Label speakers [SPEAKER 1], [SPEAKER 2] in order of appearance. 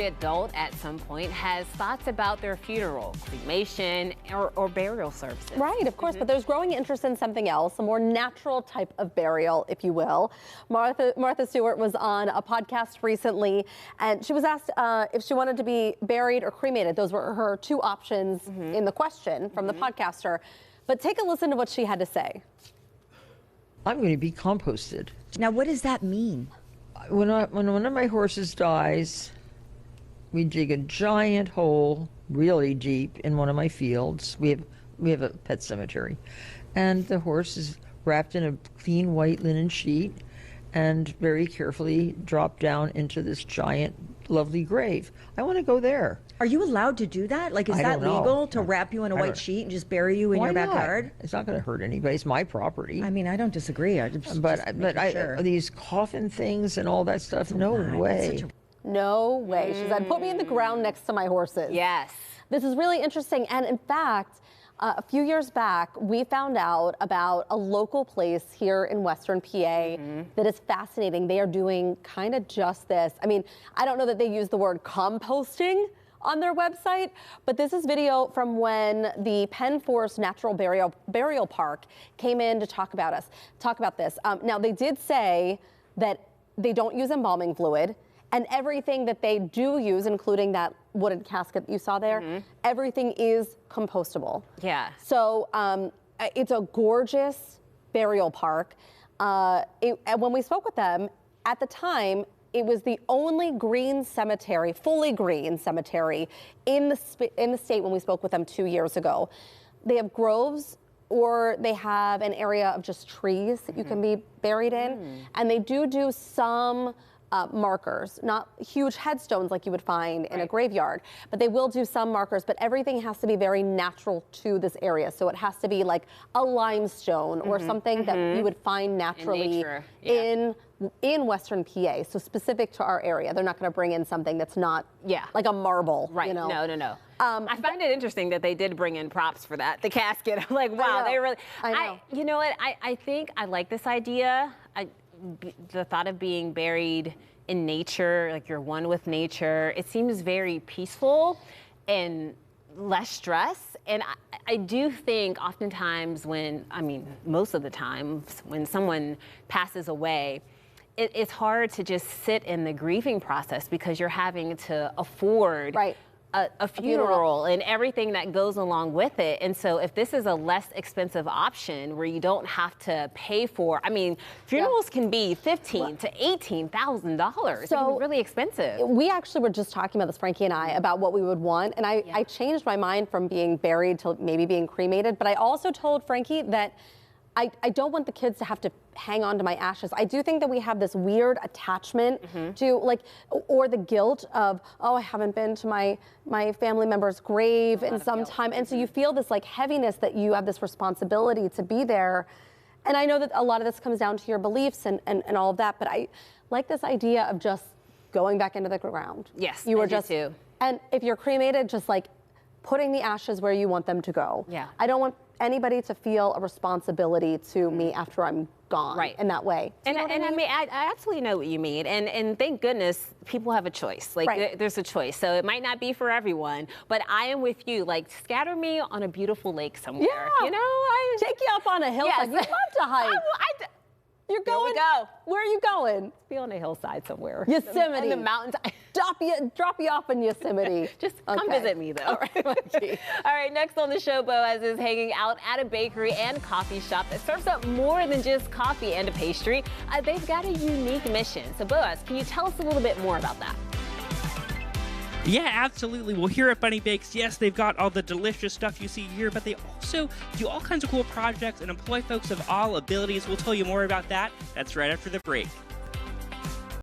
[SPEAKER 1] every adult at some point has thoughts about their funeral, cremation, or burial services.
[SPEAKER 2] Right, of course, but there's growing interest in something else, a more natural type of burial, if you will. Martha Stewart was on a podcast recently, and she was asked if she wanted to be buried or cremated. Those were her two options in the question from the podcaster. But take a listen to what she had to say.
[SPEAKER 3] I'm going to be composted.
[SPEAKER 4] Now, what does that mean?
[SPEAKER 3] When one of my horses dies, we dig a giant hole, really deep, in one of my fields. We have a pet cemetery, and the horse is wrapped in a clean white linen sheet and very carefully dropped down into this giant, lovely grave. I want to go there.
[SPEAKER 4] Are you allowed to do that? Like, is
[SPEAKER 3] I
[SPEAKER 4] that
[SPEAKER 3] don't know.
[SPEAKER 4] legal to wrap you in a white sheet and just bury you in
[SPEAKER 3] Why
[SPEAKER 4] your backyard?
[SPEAKER 3] not? It's not going to hurt anybody. It's my property.
[SPEAKER 4] I mean, I don't disagree. Sure.
[SPEAKER 3] These coffin things and all that stuff, no way.
[SPEAKER 2] No way. She said, put me in the ground next to my horses.
[SPEAKER 1] Yes.
[SPEAKER 2] This is really interesting. And in fact, a few years back, we found out about a local place here in Western PA that is fascinating. They are doing kind of just this. I mean, I don't know that they use the word composting on their website, but this is video from when the Penn Forest Natural Burial Park came in to talk about this. Now, they did say that they don't use embalming fluid, and everything that they do use, including that wooden casket you saw there, everything is compostable.
[SPEAKER 1] Yeah.
[SPEAKER 2] So it's a gorgeous burial park. And when we spoke with them, at the time, it was the only green cemetery, fully green cemetery in the state when we spoke with them 2 years ago. They have groves, or they have an area of just trees that you can be buried in. And they do some markers, not huge headstones like you would find in a graveyard, but they will do some markers, but everything has to be very natural to this area. So it has to be like a limestone or something that you would find naturally in Western PA, so specific to our area. They're not going to bring in something that's not like a marble.
[SPEAKER 1] Right,
[SPEAKER 2] you know?
[SPEAKER 1] no. I find it interesting that they did bring in props for that, the casket. I'm like, wow, they really,
[SPEAKER 2] I know.
[SPEAKER 1] You know what, I think I like this idea. The thought of being buried in nature, like you're one with nature, it seems very peaceful and less stress. And I do think oftentimes most of the time when someone passes away, it's hard to just sit in the grieving process because you're having to afford a funeral and everything that goes along with it. And so if this is a less expensive option where you don't have to pay for, funerals can be $15,000 to $18,000. So it's really expensive.
[SPEAKER 2] We actually were just talking about this, Frankie and I, about what we would want. And I changed my mind from being buried to maybe being cremated. But I also told Frankie that I don't want the kids to have to hang on to my ashes. I do think that we have this weird attachment to or the guilt of, oh, I haven't been to my family member's grave in some time. And so you feel this heaviness that you have this responsibility to be there. And I know that a lot of this comes down to your beliefs and all of that, but I like this idea of just going back into the ground.
[SPEAKER 1] Yes,
[SPEAKER 2] you were
[SPEAKER 1] just too.
[SPEAKER 2] And if you're cremated, just putting the ashes where you want them to go.
[SPEAKER 1] Yeah.
[SPEAKER 2] I don't want anybody to feel a responsibility to me after I'm gone in that way.
[SPEAKER 1] I absolutely know what you mean. And thank goodness people have a choice. There's a choice. So it might not be for everyone, but I am with you. Scatter me on a beautiful lake somewhere.
[SPEAKER 2] Yeah.
[SPEAKER 1] You know,
[SPEAKER 2] take you up on a hillside. You'd love to hike. You're going.
[SPEAKER 1] Here we go.
[SPEAKER 2] Where are you going?
[SPEAKER 1] Be on a hillside somewhere.
[SPEAKER 2] Yosemite.
[SPEAKER 1] In the mountains.
[SPEAKER 2] Drop you off in Yosemite.
[SPEAKER 1] Just come visit me, though.
[SPEAKER 2] All right,
[SPEAKER 1] All right, next on the show, Boaz is hanging out at a bakery and coffee shop that serves up more than just coffee and a pastry. They've got a unique mission. So, Boaz, can you tell us a little bit more about that?
[SPEAKER 5] Yeah, absolutely. Well, here at Bunny Bakes, yes, they've got all the delicious stuff you see here, but they also do all kinds of cool projects and employ folks of all abilities. We'll tell you more about that. That's right after the break.